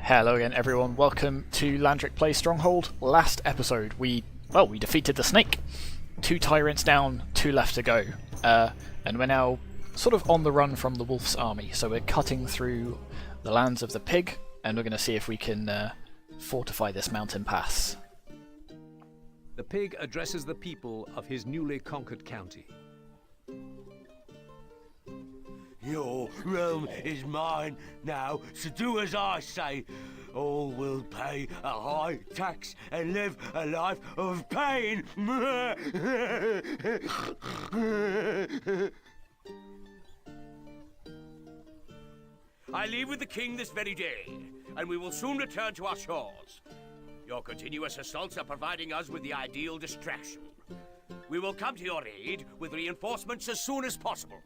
Hello again everyone, welcome to Landric Plays Stronghold. Last episode we defeated the snake. 2 tyrants down, 2 left to go. And we're now sort of on the run from the wolf's army, so we're cutting through the lands of the pig and we're going to see if we can fortify this mountain pass. The pig addresses the people of his newly conquered county. Your realm is mine now, so do as I say. All will pay a high tax and live a life of pain. I leave with the king this very day, and we will soon return to our shores. Your continuous assaults are providing us with the ideal distraction. We will come to your aid with reinforcements as soon as possible.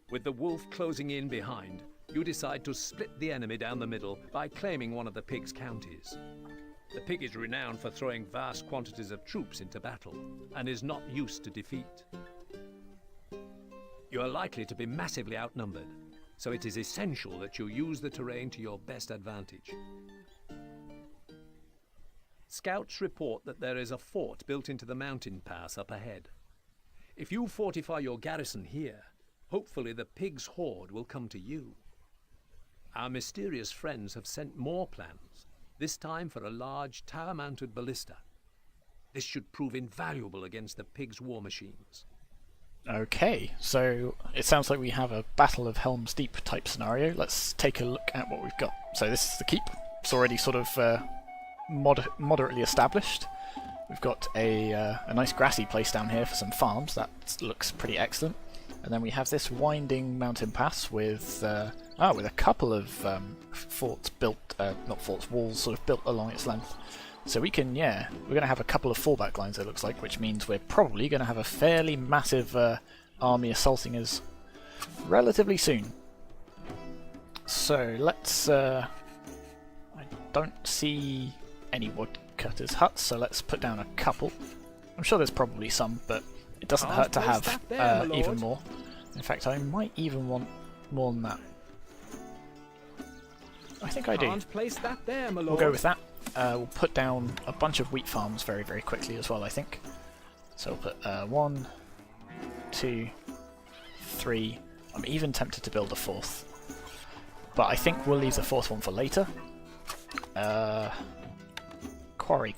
With the wolf closing in behind, you decide to split the enemy down the middle by claiming one of the pig's counties. The pig is renowned for throwing vast quantities of troops into battle, and is not used to defeat. You are likely to be massively outnumbered, so it is essential that you use the terrain to your best advantage. Scouts report that there is a fort built into the mountain pass up ahead. If you fortify your garrison here, hopefully the pig's horde will come to you. Our mysterious friends have sent more plans, this time for a large tower-mounted ballista. This should prove invaluable against the pig's war machines. Okay, so it sounds like we have a Battle of Helm's Deep type scenario. Let's take a look at what we've got. So this is the keep. It's already sort of moderately established. We've got a nice grassy place down here for some farms. That looks pretty excellent. And then we have this winding mountain pass with a couple of forts built, not forts, walls sort of built along its length. So we can, we're going to have a couple of fallback lines it looks like, which means we're probably going to have a fairly massive army assaulting us relatively soon. So let's, I don't see any woodcutters' huts, so let's put down a couple. I'm sure there's probably some, but it doesn't hurt to have even more. In fact, I might even want more than that. I think I do. Can't place that there, my lord. We'll go with that. We'll put down a bunch of wheat farms very, very quickly as well, I think. So we'll put 1, 2, 3. I'm even tempted to build a 4th. But I think we'll leave the 4th one for later. Quarry.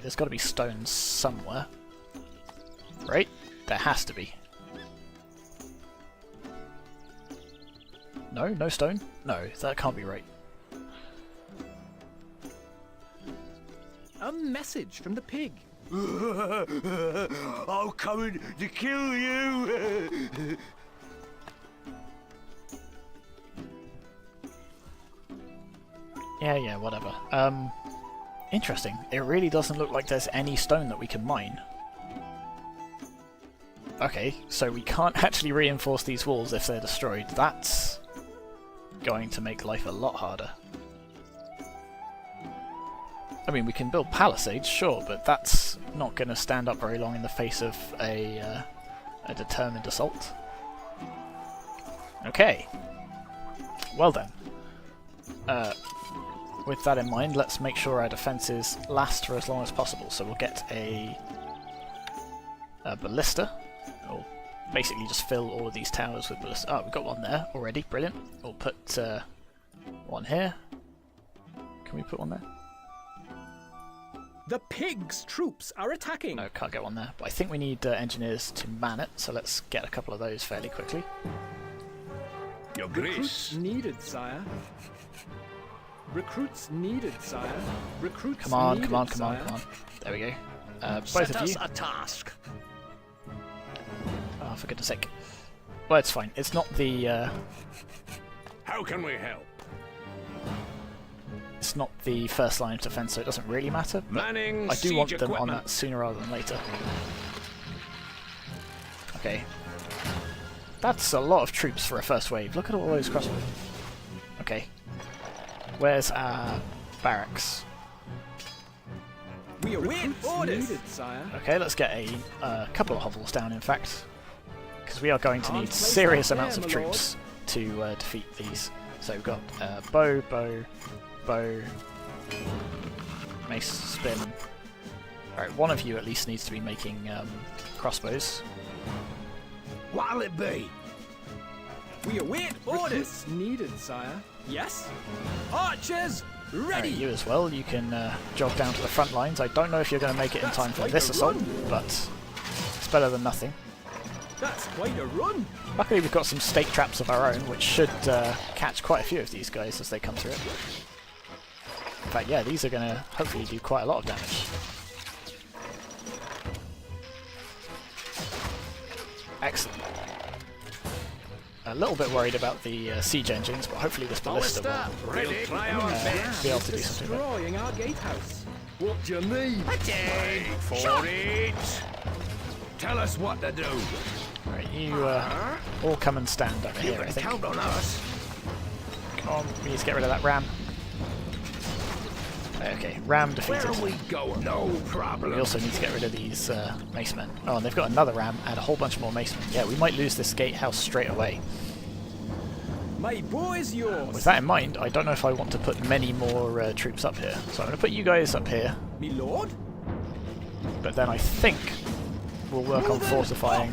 There's got to be stone somewhere. Right? There has to be. No? No stone? No, that can't be right. A message from the pig. I'm coming to kill you. Yeah, whatever. Interesting. It really doesn't look like there's any stone that we can mine. Okay, so we can't actually reinforce these walls if they're destroyed. That's going to make life a lot harder. I mean, we can build palisades, sure, but that's not going to stand up very long in the face of a determined assault. Okay. Well then. With that in mind, let's make sure our defences last for as long as possible. So we'll get a ballista. We'll basically just fill all of these towers with ballista. Oh, we've got one there already. Brilliant. We'll put one here. Can we put one there? The pig's troops are attacking. No, can't get one there. But I think we need engineers to man it, so let's get a couple of those fairly quickly. Your Recruits grace. needed, sire. Recruits needed, sire. Recruits Come on. needed, sire. There we go. Both Set of us you. a task. Oh, for goodness sake. Well, it's fine. It's not the How can we help? it's not the first line of defense, so it doesn't really matter. But Manning I do want siege them on equipment. that sooner rather than later. Okay. That's a lot of troops for a first wave. Look at all those crossbows. Okay. Where's our barracks? We are recruits needed, sire. Okay, let's get a couple of hovels down, in fact. Because we are going to Can't need place serious that amounts there, of my lord. troops to defeat these. So we've got bow, mace, spin. Alright, one of you at least needs to be making crossbows. What'll it be? We await orders needed, sire. Yes? Archers, ready! Alright, you as well. You can jog down to the front lines. I don't know if you're going to make it in time for this assault, but it's better than nothing. That's quite a run! Luckily we've got some stake traps of our own, which should catch quite a few of these guys as they come through it. In fact, yeah, these are going to hopefully do quite a lot of damage. Excellent. A little bit worried about the siege engines, but hopefully this ballista will Ready? Try our best. be able to do something with it. Destroying our gatehouse. What do you need? Wait for it! Tell us what to do. Right, you all come and stand over You here, I can think. count on us. Come on, we need to get rid of that ram. Okay, ram Where defeated. are we going? No We problem. also need to get rid of these macemen. Oh, and they've got another ram and a whole bunch more macemen. Yeah, we might lose this gatehouse straight away. My bow is yours. With that in mind, I don't know if I want to put many more troops up here. So I'm going to put you guys up here, Me lord? but then I think we'll work on fortifying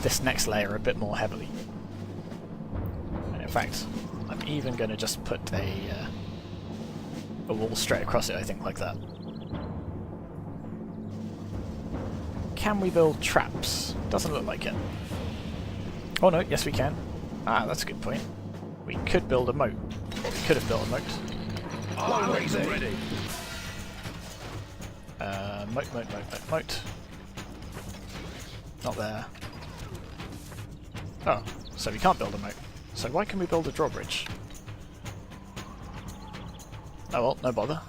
this next layer a bit more heavily. And in fact, I'm even going to just put a wall straight across it, I think, like that. Can we build traps? Doesn't look like it. Oh no, yes we can. Ah, that's a good point. We could build a moat. Or we could have built a moat. Always ready. Moat. Not there. Oh, so we can't build a moat. So why can we build a drawbridge? Oh well, no bother.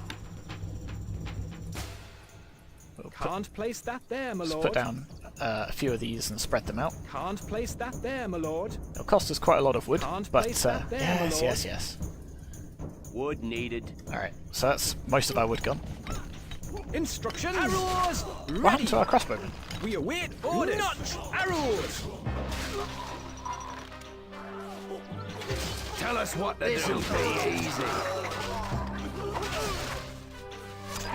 We'll Can't place that there, my let's lord. put down a few of these and spread them out. Can't place that there, my lord. It'll cost us quite a lot of wood, Can't but place that there, my lord. yes. Wood needed. Alright, so that's most of our wood gone. Instructions. Arrows, What ready. happened to our crossbowmen? We await orders. Not arrows. Tell us what to do. This'll be easy.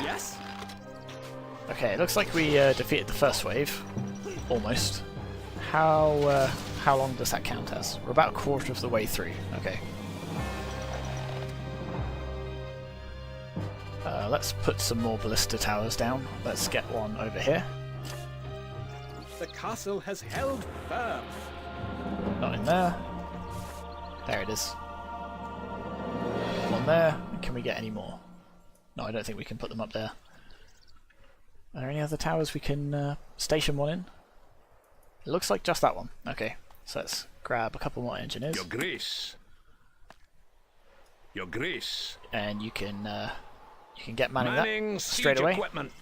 Yes? Okay, it looks like we defeated the first wave. Almost. How long does that count as? We're about a quarter of the way through. Okay. Let's put some more ballista towers down. Let's get one over here. The castle has held firm. Not in there. There it is. One there. Can we get any more? No, I don't think we can put them up there. Are there any other towers we can station one in? It looks like just that one. Okay, so let's grab a couple more engineers. Your Grace. Your Grace. And you can get manning Manning that straight siege away. equipment.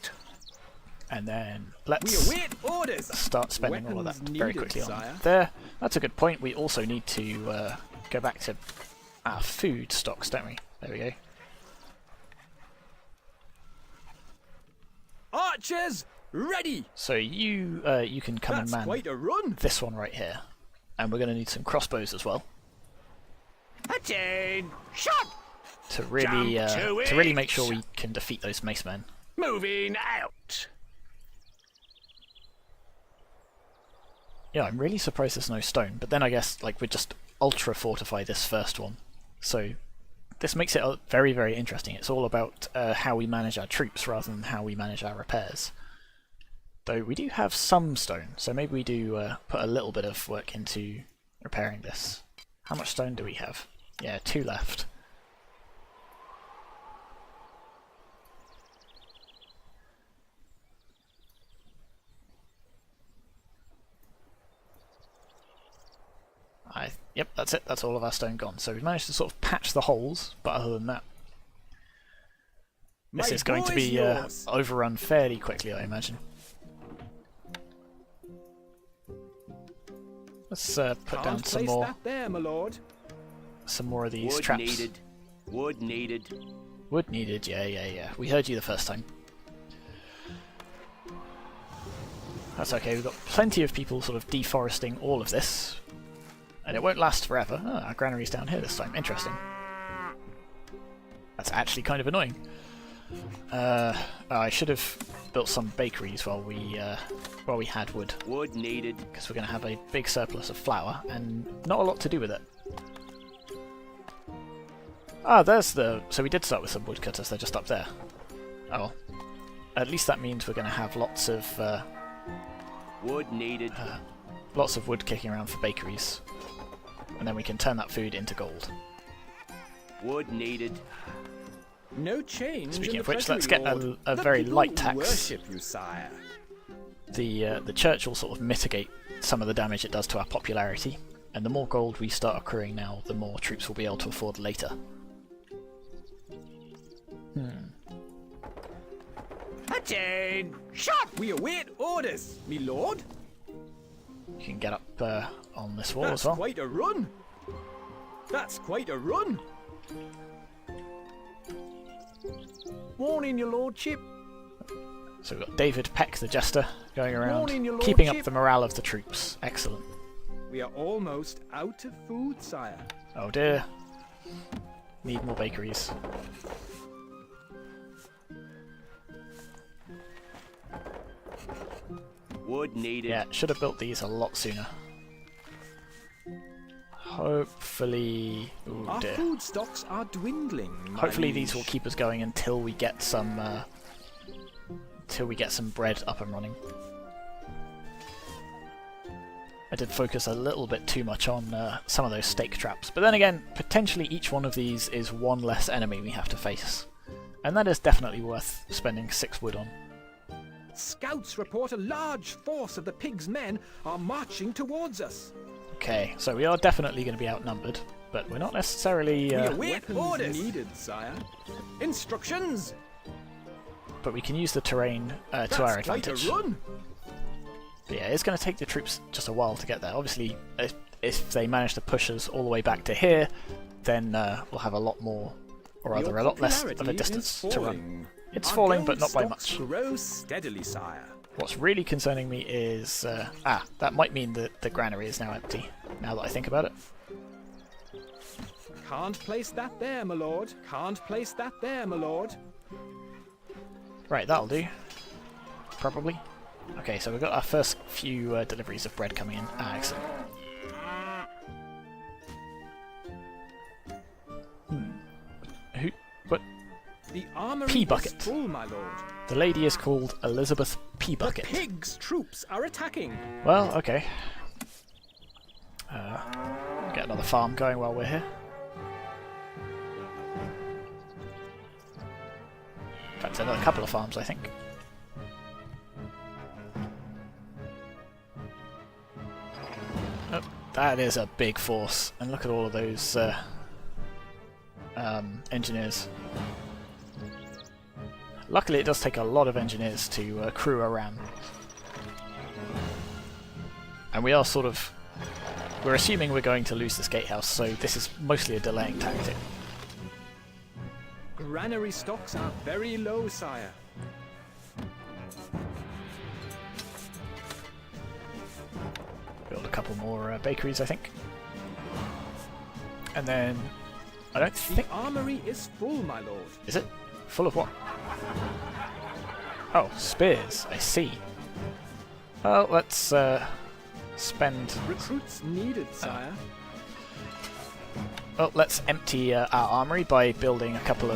And then We let's await orders. start spending all of that Weapons very needed, quickly on sire. there. That's a good point. We also need to go back to our food stocks, don't we? There we go. Archers, ready. So you can come That's and man quite a run. this one right here, and we're going to need some crossbows as well Attain. Shot. to really Jump to to really it. make sure we can defeat those mace men. Moving out. Yeah, I'm really surprised there's no stone, but then I guess like we'd just ultra fortify this first one. So this makes it very, very interesting. It's all about how we manage our troops rather than how we manage our repairs. Though we do have some stone, so maybe we do put a little bit of work into repairing this. How much stone do we have? Yeah, 2 left. Yep, that's it. That's all of our stone gone. So we've managed to sort of patch the holes, but other than that, this My is going to bow be yours. overrun fairly quickly, I imagine. Let's put down Can't some place more that there, my lord. of these Wood traps. needed. Wood needed. Wood needed. Yeah. We heard you the first time. That's okay. We've got plenty of people sort of deforesting all of this. And it won't last forever. Oh, our granary's down here this time. Interesting. That's actually kind of annoying. I should have built some bakeries while we had wood. Wood needed. Because we're going to have a big surplus of flour, and not a lot to do with it. Ah, there's the... So we did start with some woodcutters, they're just up there. Oh well. At least that means we're going to have lots of... Wood needed. Lots of wood kicking around for bakeries. And then we can turn that food into gold. Wood needed. No change. Speaking in of the which, let's treasury, get Lord. a The very people light tax. Worship you, sire. The church will sort of mitigate some of the damage it does to our popularity, and the more gold we start accruing now, the more troops we'll be able to afford later. Attain! Shut! We await orders, me lord. You can get up on this wall That's as well. quite a run. That's quite a run. Warning, your lordship. So we've got David Peck, the jester, going around, Morning, your keeping up lordship. the morale of the troops. Excellent. We are almost out of food, sire. Oh dear. Need more bakeries. Wood needed. Yeah, should have built these a lot sooner. Hopefully... Ooh, Our dear. food stocks are dwindling. my Hopefully these will liege. keep us going until we get some bread up and running. I did focus a little bit too much on some of those stake traps, but then again, potentially each one of these is one less enemy we have to face, and that is definitely worth spending 6 wood on. Scouts report a large force of the pig's men are marching towards us. Okay, so we are definitely going to be outnumbered, but we're not necessarily... We await Weapons orders needed, sire. Instructions. but we can use the terrain to That's our quite advantage. a run. But yeah, it's going to take the troops just a while to get there. Obviously, if they manage to push us all the way back to here, then we'll have a lot more, or rather Your a lot less of a popularity distance is to run. falling. It's Our falling, gold but not by stocks much. Grow steadily, sire. What's really concerning me is... that might mean that the granary is now empty, now that I think about it. Can't place that there, my lord. Can't place that there, my lord. Right, that'll do. Probably. Okay, so we've got our first few deliveries of bread coming in. Ah, excellent. Who? What? The armory Pea is bucket. full, my lord. The lady is called Elizabeth P. Bucket. The pigs' troops are attacking. Well, okay. Get another farm going while we're here. In fact, another couple of farms, I think. Oh, that is a big force, and look at all of those engineers. Luckily, it does take a lot of engineers to crew a ram. And we are sort of... We're assuming we're going to lose this gatehouse, so this is mostly a delaying tactic. Granary stocks are very low, sire. Build a couple more bakeries, I think. And then... I don't The think... armory is full, my lord. Is it? Full of what? Oh, spears. I see. Well, let's spend... Recruits needed, sire. Well, let's empty our armory by building a couple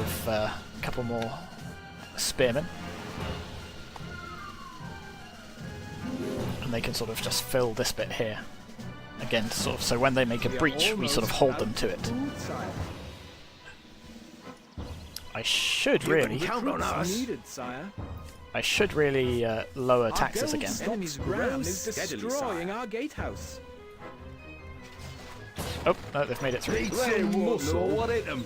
more spearmen. And they can sort of just fill this bit here. Again, sort of, so when they make a We are breach, we sort of almost hold them out to of it. food, sire. I should You really... can count on Recruits us. needed, sire. I should really lower Our taxes gold again. stocks Enemy's grow ram is steadily, destroying our gatehouse. Oh, no, they've made it through. What hit them?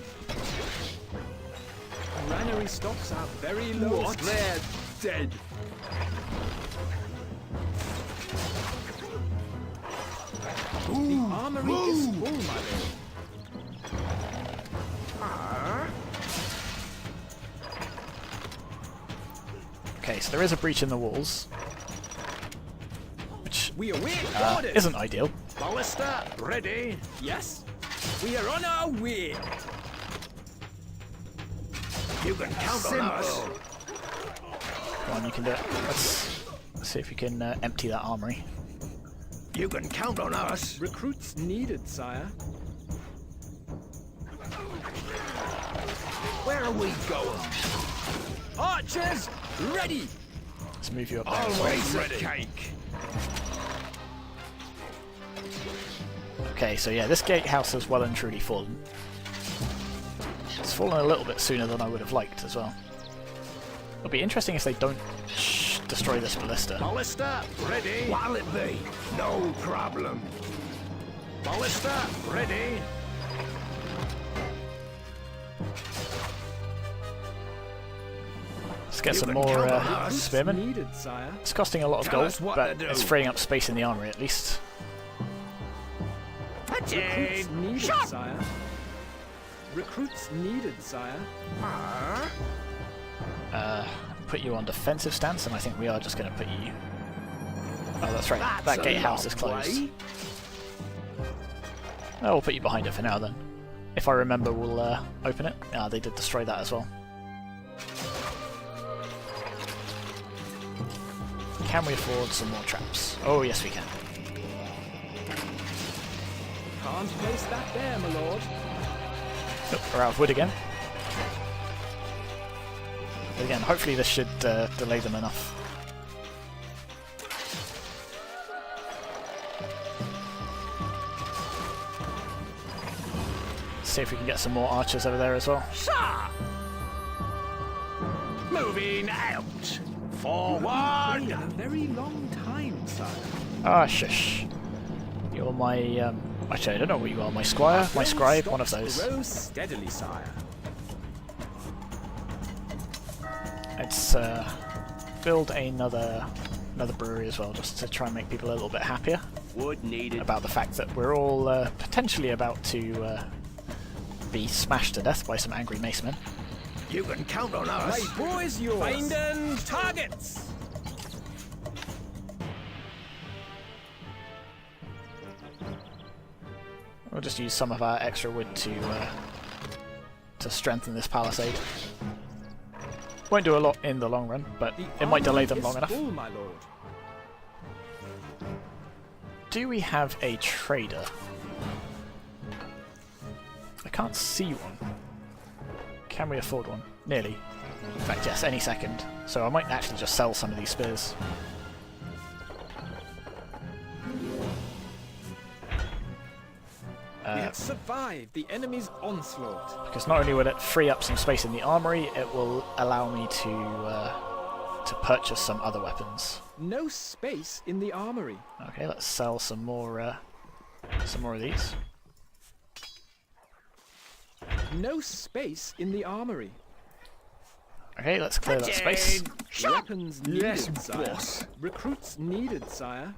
Granary stocks are very low. What? They're dead. The armory is full, my lord. Okay, so there is a breach in the walls, which We await orders. isn't ideal. Ballista, ready. Yes? We are on our way. You can count on us. Come on, you can do it. Let's see if we can empty that armory. You can count on us. Recruits needed, sire. Where are we going? Archers, ready! Let's move you up there as well. Always ready. Cake. Okay, so yeah, this gatehouse has well and truly fallen. It's fallen a little bit sooner than I would have liked as well. It'll be interesting if they don't destroy this ballista. Ballista, ready. What'll it be? No problem. Ballista, ready. Let's get You some can more count on us. spearmen. Needed, sire. It's costing a lot of Tell gold, us what but to it's do. freeing up space in the armory at least. Recruits needed, sire. Recruits needed, sire. Put you on defensive stance, and I think we are just going to put you... Oh, that's right. That's That a gatehouse is long closed. way. Oh, we'll put you behind it for now then. If I remember, we'll open it. Ah, they did destroy that as well. Can we afford some more traps? Oh, yes we can. Can't place that there, my lord. Oh, we're out of wood again. But again, hopefully this should delay them enough. See if we can get some more archers over there as well. Sir! Moving out. Waited Forward. a very long time, sire. Ah, shush. You're my, actually I don't know what you are, my squire? My scribe? One of those. Grow steadily, sire. Let's build another brewery as well, just to try and make people a little bit happier Wood needed. about the fact that we're all potentially about to be smashed to death by some angry macemen. You can count on us. My boy's yours. Finding targets. We'll just use some of our extra wood to strengthen this palisade. Won't do a lot in the long run, but The it might delay army them is long enough. full, my lord. Do we have a trader? I can't see one. Can we afford one? Nearly. In fact, yes, any second. So I might actually just sell some of these spears. We have survived the enemy's onslaught. Because not only will it free up some space in the armory, it will allow me to purchase some other weapons. No space in the armory. Okay, let's sell some more of these. No space in the armory. Okay, let's clear that space. Weapons needed, Yes, sire. boss. Recruits needed, sire.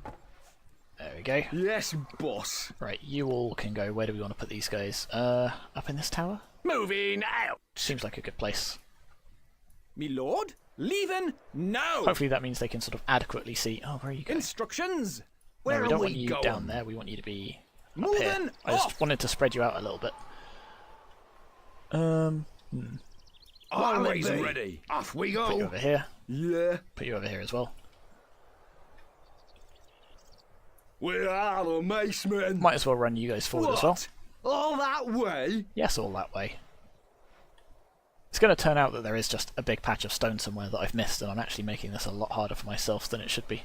There we go. Yes, boss. Right, you all can go. Where do we want to put these guys? Up in this tower? Moving out. Seems like a good place. Me lord? Leaving now! Hopefully that means they can sort of adequately see. Oh, where are you going? Instructions! No, Where we are don't we want you going? down there. We want you to be up Moving here. I just off! wanted to spread you out a little bit. Always ready. Off we Put you go. over here. Yeah. Put you over here as well. We are the macemen. Might as well run you guys forward as well. What? All that way? Yes, all that way. It's going to turn out that there is just a big patch of stone somewhere that I've missed, and I'm actually making this a lot harder for myself than it should be.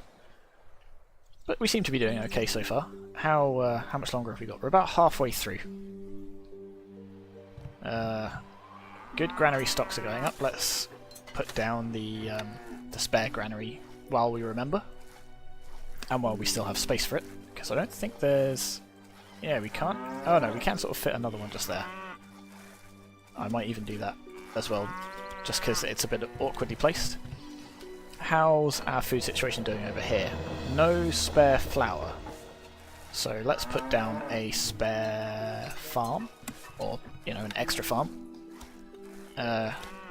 But we seem to be doing okay so far. How much longer have we got? We're about halfway through. Good granary stocks are going up. Let's put down the spare granary while we remember. And while we still have space for it. Because I don't think there's... Yeah, we can't... Oh no, we can sort of fit another one just there. I might even do that as well, just because it's a bit awkwardly placed. How's our food situation doing over here? No spare flour. So let's put down a spare farm, or, you know, an extra farm.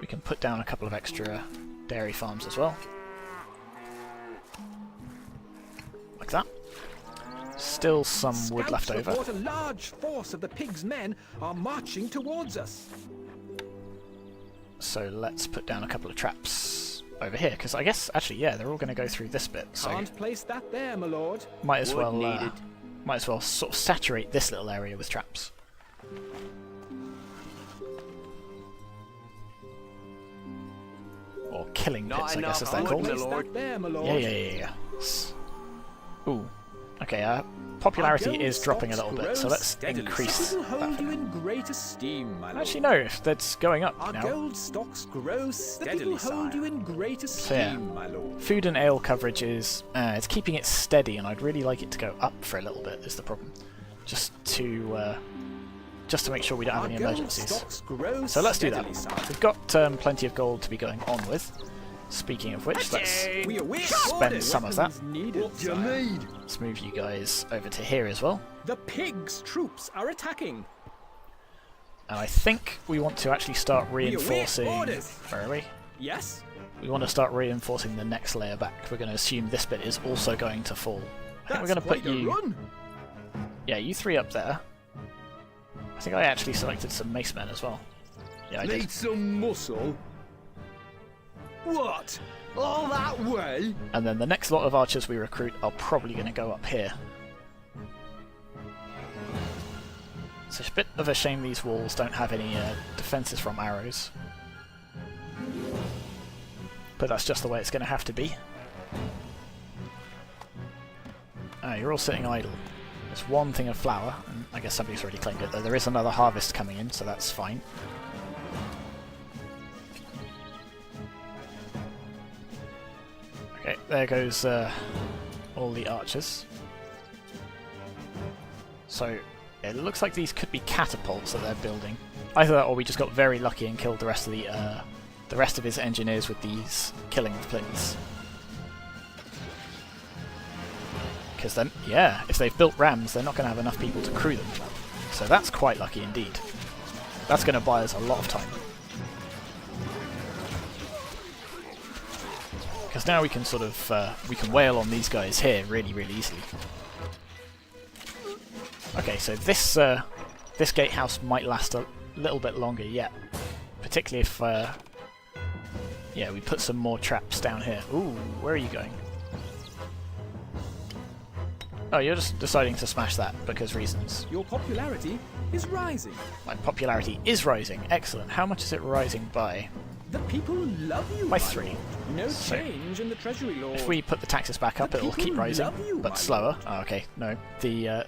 We can put down a couple of extra dairy farms as well. Like that. still some wood left Scouts over. report a large force of the pigs' men are marching towards us. So let's put down a couple of traps over here, because I guess, actually, yeah, they're all going to go through this bit, so Can't place that there, my lord. might as Wood well needed. might as well sort of saturate this little area with traps. Or killing Not pits, I guess, enough as they're wood, called. my Place lord. that there, my lord. Yeah. Ooh. Okay, popularity is dropping a little bit, so let's increase People that. hold you in great esteem, my lord. Actually, no, that's going up Our now. gold stocks grow steadily. The people hold sire. you in great yeah. esteem, my lord. Food and ale coverage is it's keeping it steady, and I'd really like it to go up for a little bit. Is the problem? Just to make sure we don't have Our any gold emergencies. stocks grow So let's do that. steadily, sire. We've got plenty of gold to be going on with. Speaking of which, let's We await spend orders. some of that. Weapons needed, sire. Let's move you guys over to here as well. The pigs' troops are attacking. And I think we want to actually start await reinforcing. orders. Where are we? Yes? We want to start reinforcing the next layer back. We're going to assume this bit is also going to fall. I think we're going to put quite a you. run. Yeah, you three up there. I think I actually selected some mace men as well. Yeah, I did. some muscle? What? All that way? And then the next lot of archers we recruit are probably going to go up here. It's a bit of a shame these walls don't have any defences from arrows. But that's just the way it's going to have to be. Ah, you're all sitting idle. There's one thing of flour, and I guess somebody's already claimed it, though there is another harvest coming in, so that's fine. Okay, there goes all the archers. So, it looks like these could be catapults that they're building. Either that, or we just got very lucky and killed the rest of his engineers with these killing flints. Because then, yeah, if they've built rams, they're not going to have enough people to crew them. So that's quite lucky indeed. That's going to buy us a lot of time. Because now we can sort of we can wail on these guys here really, really easily. Okay, so this gatehouse might last a little bit longer yet, particularly if yeah, we put some more traps down here. Ooh, where are you going? Oh, you're just deciding to smash that because reasons. Your popularity is rising. My popularity is rising. Excellent. How much is it rising by? The people love you. By my 3. lord. No So, change in the treasury, lord. If we put the taxes back up, The it'll keep people rising, love you, my but slower. Oh, okay, no. The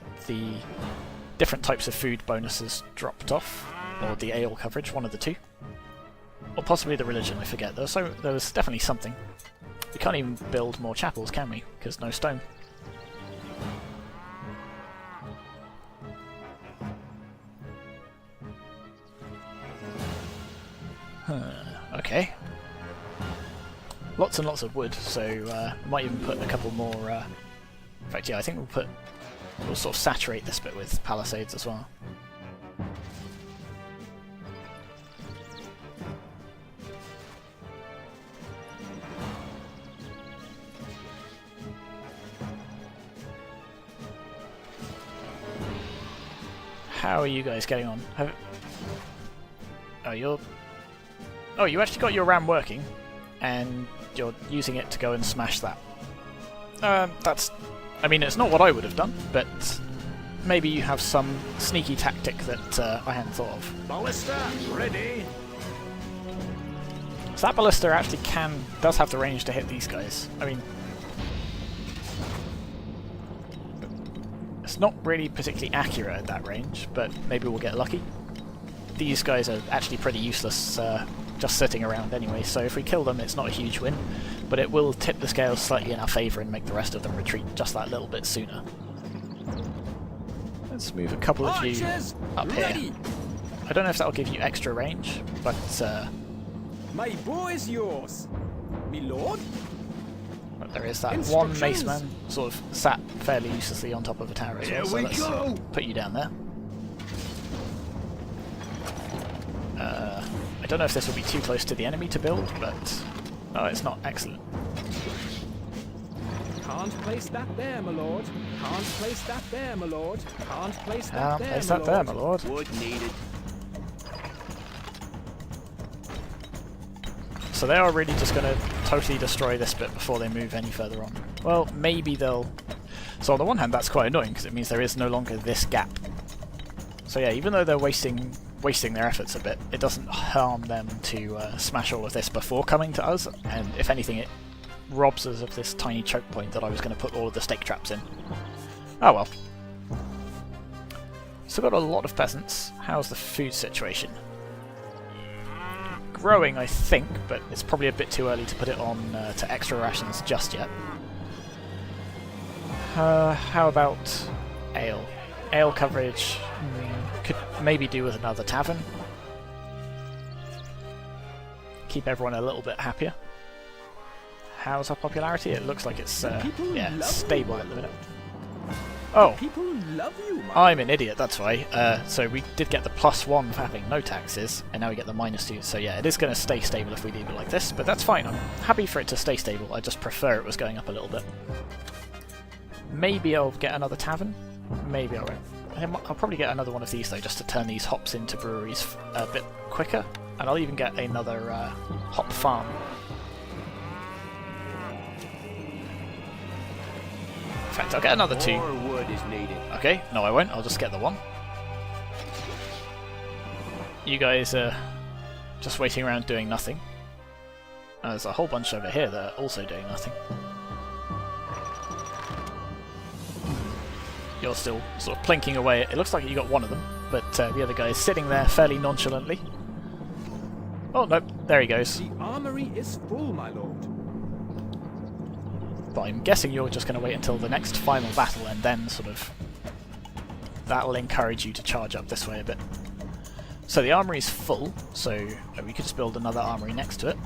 different types of food bonuses dropped off, or the ale coverage, one of the two. Or possibly the religion, I forget. There was definitely something. We can't even build more chapels, can we? Because no stone. Okay. Lots and lots of wood, so we might even put a couple more. In fact, yeah, I think we'll sort of saturate this bit with palisades as well. How are you guys getting on? Oh, you actually got your ram working, and you're using it to go and smash that. I mean, it's not what I would have done, but maybe you have some sneaky tactic that I hadn't thought of. Ballista, ready. So that ballista actually does have the range to hit these guys. I mean, it's not really particularly accurate at that range, but maybe we'll get lucky. These guys are actually pretty useless just sitting around anyway, so if we kill them it's not a huge win, but it will tip the scales slightly in our favour and make the rest of them retreat just that little bit sooner. Let's move a couple of you up here. I don't know if that'll give you extra range, but My bow is yours, me lord. but there is that one mace man sort of sat fairly uselessly on top of a tower as well, so let's put you down there. I don't know if this will be too close to the enemy to build, but oh, it's not. Excellent. Can't place that there, my lord. Can't place that there, my lord. Can't place that there, Place my that there, lord. my lord. Wood needed. So they are really just going to totally destroy this bit before they move any further on. Well, maybe they'll... So on the one hand, that's quite annoying, because it means there is no longer this gap. So yeah, even though they're wasting their efforts a bit, it doesn't harm them to smash all of this before coming to us, and if anything, it robs us of this tiny choke point that I was going to put all of the stake traps in. Oh well. Still got a lot of peasants. How's the food situation? Growing, I think, but it's probably a bit too early to put it on to extra rations just yet. How about ale? Ale coverage could maybe do with another tavern. Keep everyone a little bit happier. How's our popularity? It looks like it's stable at the minute. Oh, People love you, my I'm an idiot, that's why. So we did get the +1 for having no taxes, and now we get the -2. So yeah, it is going to stay stable if we leave it like this, but that's fine. I'm happy for it to stay stable. I just prefer it was going up a little bit. Maybe I'll get another tavern. Maybe I won't. I'll probably get another one of these though, just to turn these hops into breweries a bit quicker, and I'll even get another hop farm. In fact, I'll get another 2. More wood is needed. Okay, no I won't, I'll just get the 1. You guys are just waiting around doing nothing. There's a whole bunch over here that are also doing nothing. You're still sort of plinking away. It looks like you got one of them, but the other guy is sitting there fairly nonchalantly. Oh no, there he goes. The armory is full, my lord. But I'm guessing you're just going to wait until the next final battle, and then sort of that'll encourage you to charge up this way a bit. So the armory's full, so we could just build another armory next to it.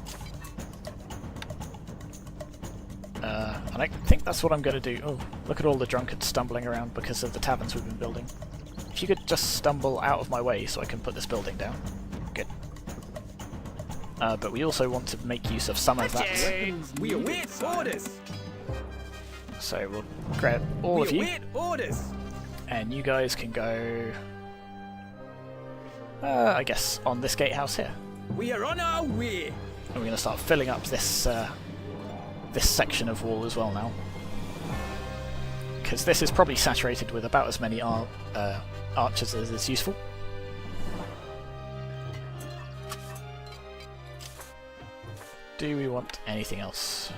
And I think that's what I'm going to do. Oh, look at all the drunkards stumbling around because of the taverns we've been building. If you could just stumble out of my way so I can put this building down. Good. But we also want to make use of some of that. We await orders. So we'll grab all of you, await orders. and you guys can go, I guess, on this gatehouse here. We are on our way. And we're going to start filling up this this section of wall as well now, because this is probably saturated with about as many archers as is useful. Do we want anything else?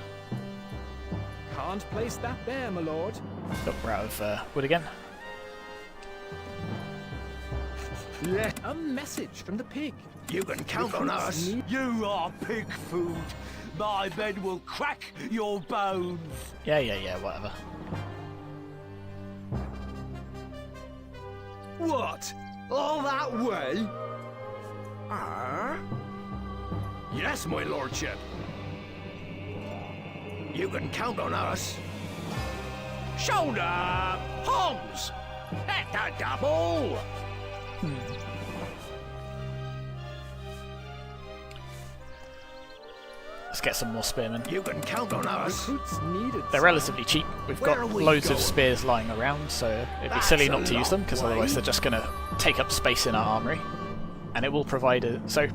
Can't place that there, my lord. Oh, we're out of wood again. Yeah. A message from the pig. You can count on us. You are pig food. My men will crack your bones. Yeah, whatever. What? All that way? Yes, my lordship. You can count on us. Shoulder! Hogs! At the double! Let's get some more spearmen. You can count on us. Recruits needed. They're sire. relatively cheap. We've got Where are we loads of going? spears lying around, so it'd be That's silly a not to use them, because long otherwise way. they're just going to take up space in our armory. And it will provide a... So,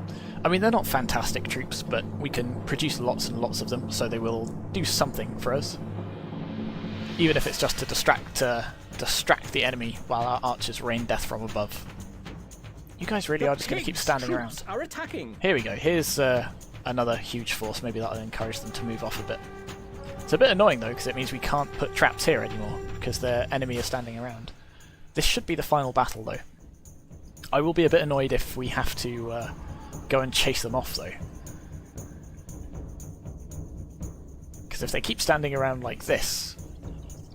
I mean, they're not fantastic troops, but we can produce lots and lots of them, so they will do something for us. Even if it's just to distract the enemy while our archers rain death from above. You guys really are just going to keep standing around. Are attacking. Here we go. Here's another huge force. Maybe that'll encourage them to move off a bit. It's a bit annoying though, because it means we can't put traps here anymore, because their enemy is standing around. This should be the final battle though. I will be a bit annoyed if we have to go and chase them off though. Because if they keep standing around like this,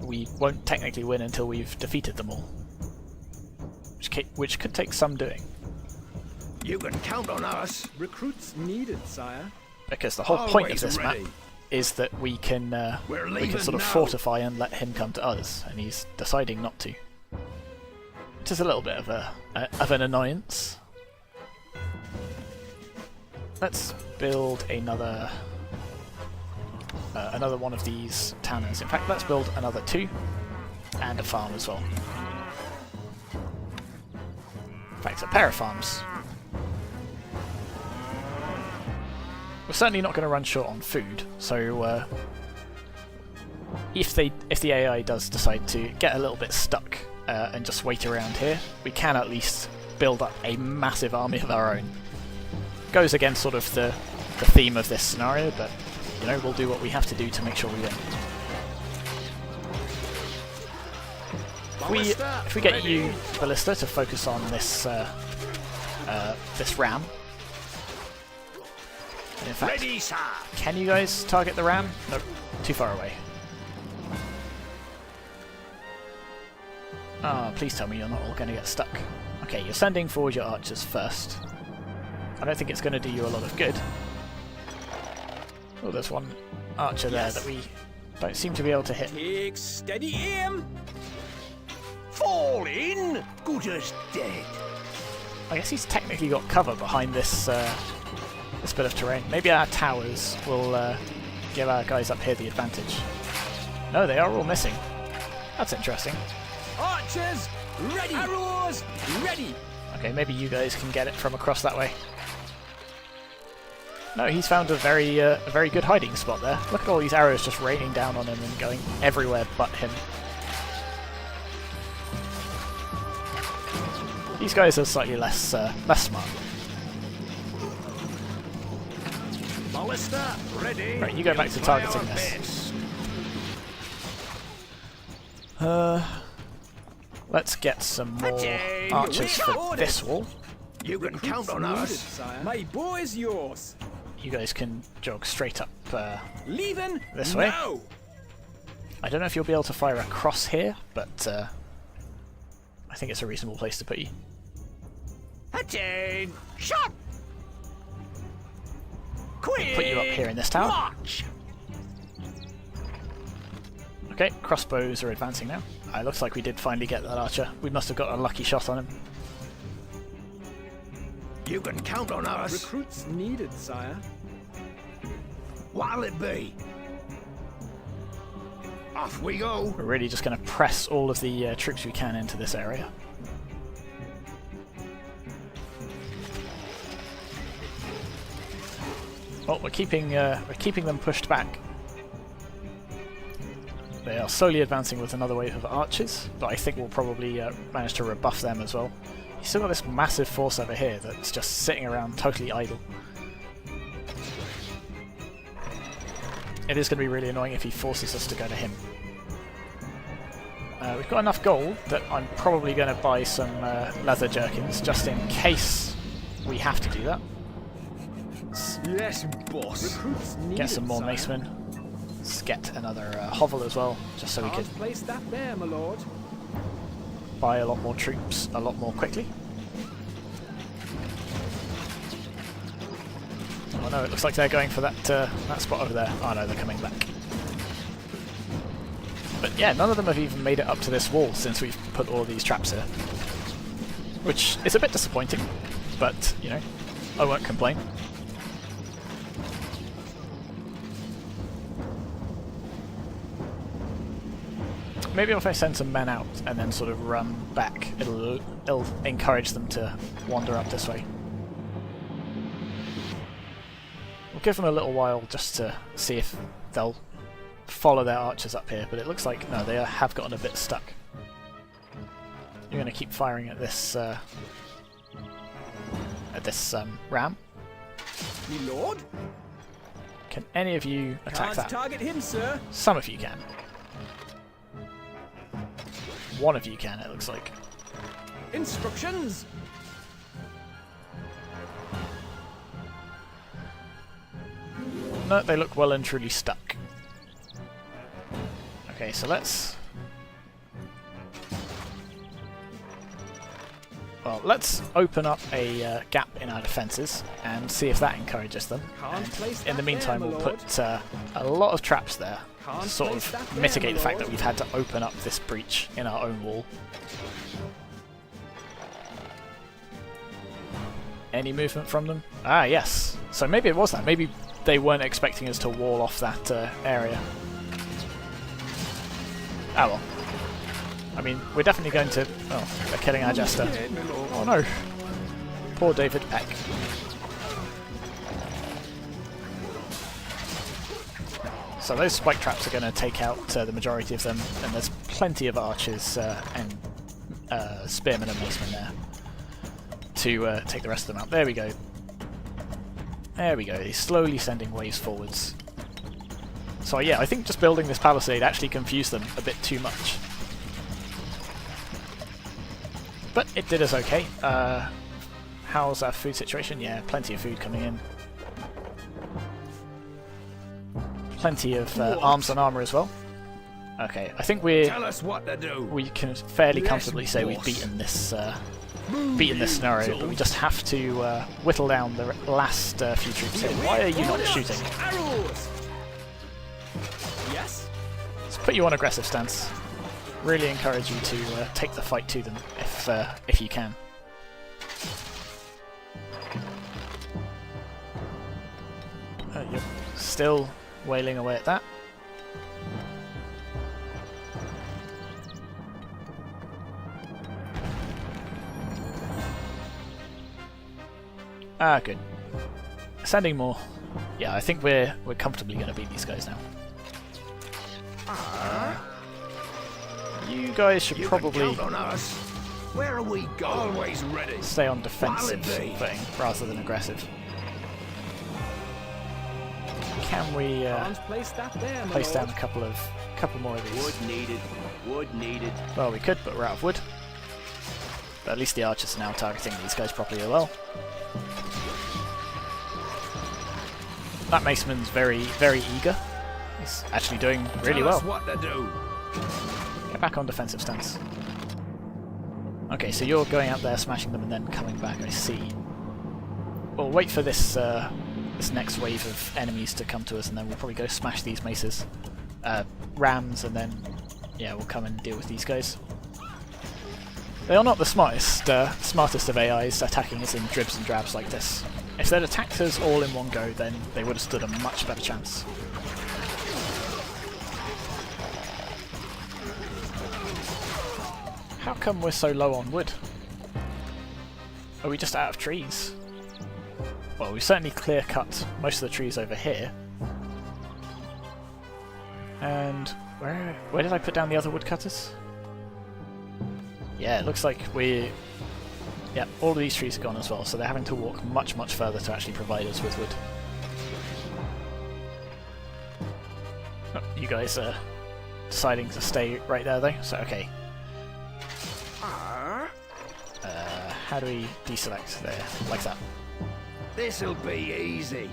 we won't technically win until we've defeated them all. Which could take some doing. You can count on us. Recruits needed, sire. Because the whole point of Always this map ready. is that we can sort of fortify and let him come to us, and he's deciding not to. Which is a little bit of an annoyance. Let's build another another one of these tanners. In fact, let's build another 2 and a farm as well. In fact, a pair of farms. We're certainly not going to run short on food, so if the AI does decide to get a little bit stuck and just wait around here, we can at least build up a massive army of our own. Goes against sort of the theme of this scenario, but you know, we'll do what we have to do to make sure we win. If we get you, Ballista, to focus on this this ram. In fact, Ready, sir. can you guys target the ram? Nope, too far away. Ah, please tell me you're not all going to get stuck. Okay, you're sending forward your archers first. I don't think it's going to do you a lot of good. Oh, there's one archer there that we don't seem to be able to hit. Take steady aim. Fall in. Good as dead. I guess he's technically got cover behind this this bit of terrain. Maybe our towers will give our guys up here the advantage. No, they are all missing. That's interesting. Archers, ready. Arrows, ready. Okay, maybe you guys can get it from across that way. No, he's found a very good hiding spot there. Look at all these arrows just raining down on him and going everywhere but him. These guys are slightly less smart. Ballista, ready. Right, you go back to targeting this. Let's get some more archers for this wall. You can count on us. Sire. My bow is yours. You guys can jog straight up Leaving this way. now. I don't know if you'll be able to fire across here, but I think it's a reasonable place to put you. Attain. Shot. Quick. Put you up here in this tower. March. Okay, crossbows are advancing now. It looks like we did finally get that archer. We must have got a lucky shot on him. You can count on us. Recruits needed, sire. What'll it be? Off we go. We're really just going to press all of the troops we can into this area. Well, we're keeping them pushed back. They are slowly advancing with another wave of archers, but I think we'll probably manage to rebuff them as well. He's still got this massive force over here that's just sitting around totally idle. It is going to be really annoying if he forces us to go to him. We've got enough gold that I'm probably going to buy some leather jerkins, just in case we have to do that. Yes, boss. Recruits needed, Get some more sire. macemen. Let's get another hovel as well, just so we Can't could place that there, my lord. buy a lot more troops a lot more quickly. Oh no, it looks like they're going for that that spot over there. Oh no, they're coming back. But yeah, none of them have even made it up to this wall since we've put all these traps here. Which is a bit disappointing, but, you know, I won't complain. Maybe if I send some men out and then sort of run back, it'll encourage them to wander up this way. We'll give them a little while just to see if they'll follow their archers up here, but it looks like, no, they have gotten a bit stuck. You're going to keep firing at this ram. Me lord? Can any of you attack Can't that? target him, sir. Some of you can. One of you can, it looks like. Instructions. No, they look well and truly stuck. Okay, so let's open up a gap in our defences and see if that encourages them. Can't place In the that meantime, there, my we'll lord. put a lot of traps there Can't to sort place that of there, mitigate my the fact lord. that we've had to open up this breach in our own wall. Any movement from them? Ah, yes. So maybe it was that. Maybe they weren't expecting us to wall off that area. Ah well. I mean, we're definitely going to... Oh, they're killing our jester. Oh no! Poor David Peck. So those spike traps are going to take out the majority of them, and there's plenty of archers and spearmen and macemen there to take the rest of them out. There we go. There we go. He's slowly sending waves forwards. So yeah, I think just building this palisade actually confused them a bit too much. But it did us okay. How's our food situation? Yeah, plenty of food coming in. Plenty of arms and armour as well. Okay, I think Tell us what to do. we can fairly comfortably say we've beaten this scenario, but we just have to whittle down the last few troops here. Why are you not shooting? Arrows. Yes. Let's put you on aggressive stance. Really encourage you to take the fight to them if you can. You're still wailing away at that. Ah, good. Sending more. Yeah, I think we're comfortably going to beat these guys now. You guys should probably on us. Where are we going? Always ready. stay on defensive footing rather than aggressive. Can we Place that there, my place lord. down a couple more of these? Wood needed. Wood needed. Well, we could, but we're out of wood. But at least the archers are now targeting these guys properly as well. That maceman's very, very eager. He's actually doing really well. Tell us what to do. Get back on defensive stance. Okay, so you're going out there, smashing them, and then coming back. I see. We'll wait for this this next wave of enemies to come to us, and then we'll probably go smash these maces, rams, and then yeah, we'll come and deal with these guys. They are not the smartest of AIs attacking us in dribs and drabs like this. If they'd attacked us all in one go, then they would have stood a much better chance. How come we're so low on wood? Are we just out of trees? Well, we certainly clear-cut most of the trees over here. And where did I put down the other woodcutters? Yeah, it looks like we... Yeah, all of these trees are gone as well, so they're having to walk much, much further to actually provide us with wood. Oh, you guys are deciding to stay right there though, so okay. How do we deselect there? Like that. This'll be easy.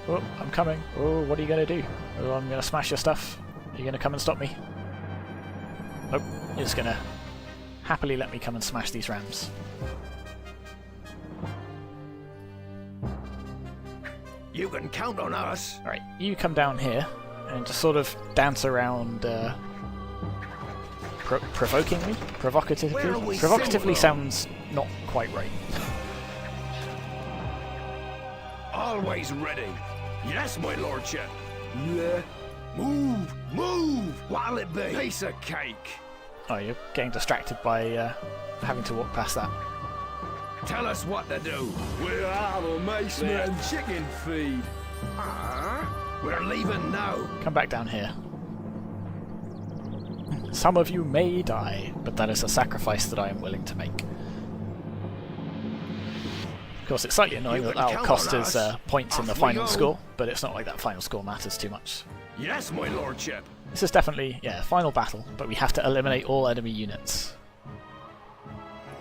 Oh, I'm coming. Oh, what are you going to do? Oh, I'm going to smash your stuff. Are you going to come and stop me? Nope. You're just going to happily let me come and smash these rams. You can count on us. Alright, you come down here and just sort of dance around provokingly? Provocatively? Where are we Provocatively similar? sounds not quite right. Always ready. Yes, my lordship. Yeah. Move, move. What'll it be? Piece of cake. Oh, you're getting distracted by having to walk past that. Tell us what to do. We are the macemen. Chicken feed. We're leaving now. Come back down here. Some of you may die, but that is a sacrifice that I am willing to make. Of course, it's slightly annoying that that'll cost us points in the final score, but it's not like that final score matters too much. Yes, my lordship. This is definitely, yeah, final battle, but we have to eliminate all enemy units.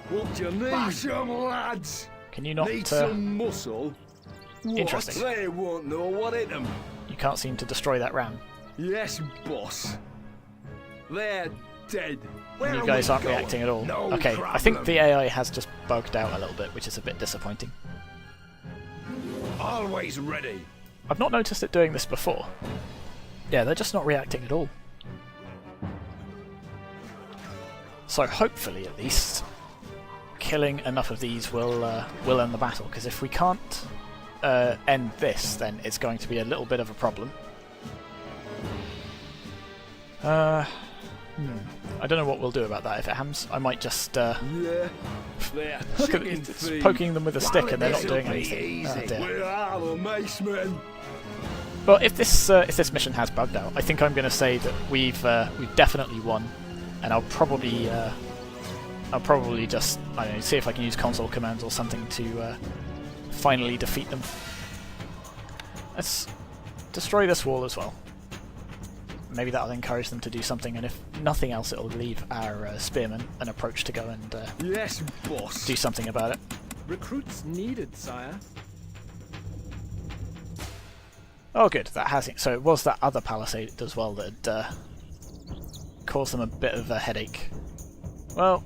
What do you need? Bash 'em, lads. Can you not... Need some muscle. Interesting. What? They won't know what hit them. You can't seem to destroy that ram. Yes, boss. They're dead. Where You are guys we aren't going? reacting at all. No Okay, problem. I think the AI has just bugged out a little bit, which is a bit disappointing. Always ready. I've not noticed it doing this before. Yeah, they're just not reacting at all. So hopefully, at least, killing enough of these will end the battle, because if we can't end this, then it's going to be a little bit of a problem. I don't know what we'll do about that if it happens. I might just look at it's poking them with a stick and they're not doing anything. Oh dear. Well, if this mission has bugged out, I think I'm going to say that we've definitely won, and I'll probably just, I don't know, see if I can use console commands or something to finally defeat them. Let's destroy this wall as well. Maybe that'll encourage them to do something, and if nothing else, it'll leave our spearmen an approach to go and Yes, boss. do something about it. Recruits needed, sire. Oh good, that has it. So it was that other palisade as well that caused them a bit of a headache. Well,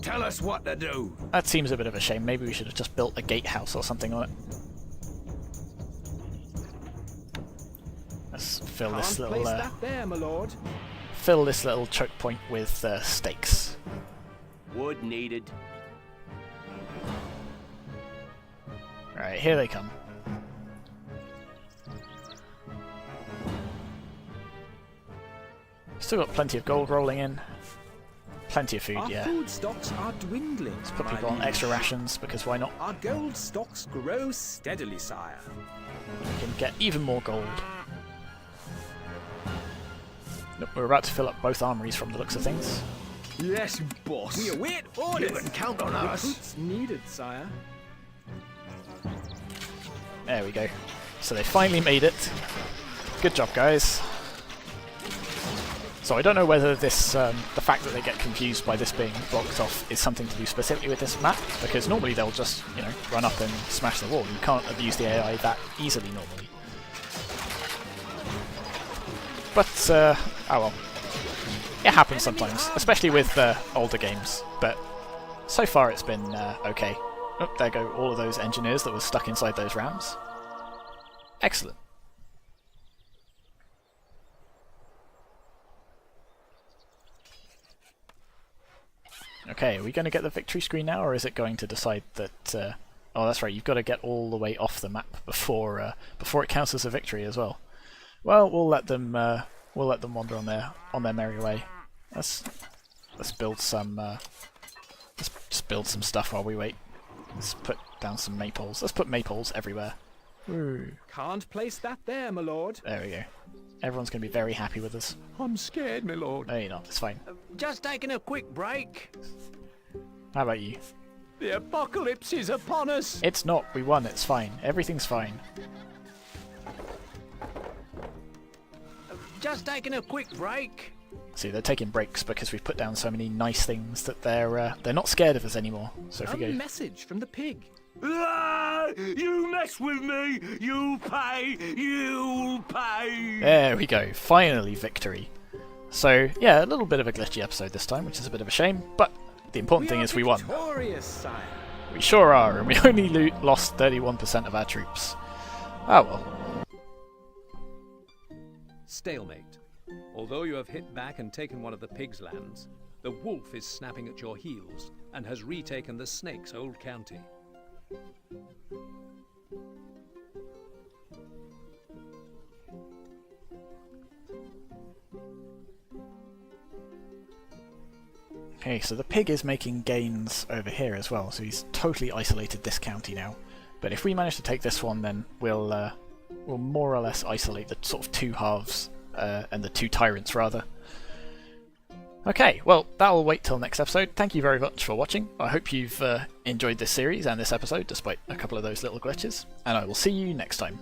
Tell us what to do. that seems a bit of a shame. Maybe we should have just built a gatehouse or something on it. Let's fill this Can't little place that there, my lord. fill this little choke point with stakes. Wood needed. Right, here they come. Still got plenty of gold rolling in. Plenty of food, Our yeah. food stocks are dwindling. Let's put my people on liege. extra rations, because why not? Our gold stocks grow steadily, sire. We can get even more gold. Nope, we're about to fill up both armories from the looks of things. Yes, boss. We await orders. You can count on us. Recruits needed, sire. There we go. So they finally made it. Good job, guys. So I don't know whether this, the fact that they get confused by this being blocked off is something to do specifically with this map, because normally they'll just, you know, run up and smash the wall. You can't abuse the AI that easily normally. But, oh well. It happens sometimes, especially with older games, but so far it's been okay. Oh, there go all of those engineers that were stuck inside those rams. Excellent. Okay, are we going to get the victory screen now, or is it going to decide that... oh, that's right, you've got to get all the way off the map before it counts as a victory as well. Well, we'll let them wander on their merry way. Let's build some let's just build some stuff while we wait. Let's put down some maypoles. Let's put maypoles everywhere. Woo. Can't place that there, my lord. There we go. Everyone's going to be very happy with us. I'm scared, my lord. No, you're not. It's fine. Just taking a quick break. How about you? The apocalypse is upon us. It's not. We won. It's fine. Everything's fine. Just taking a quick break. See, they're taking breaks because we've put down so many nice things that they're not scared of us anymore. So if A we go, message from the pig. Ah, you mess with me, you'll pay, you'll pay. there we go. Finally, victory. So yeah, a little bit of a glitchy episode this time, which is a bit of a shame. But the important thing is we won. Victorious, sire. We sure are, and we only lost 31% of our troops. Oh well. Stalemate. Although you have hit back and taken one of the pig's lands, the wolf is snapping at your heels and has retaken the snake's old county. Okay, so the pig is making gains over here as well, so he's totally isolated this county now. But if we manage to take this one, then we'll more or less isolate the sort of two halves, and the two tyrants rather. Okay, well, that'll wait till next episode. Thank you very much for watching. I hope you've enjoyed this series and this episode, despite a couple of those little glitches, and I will see you next time.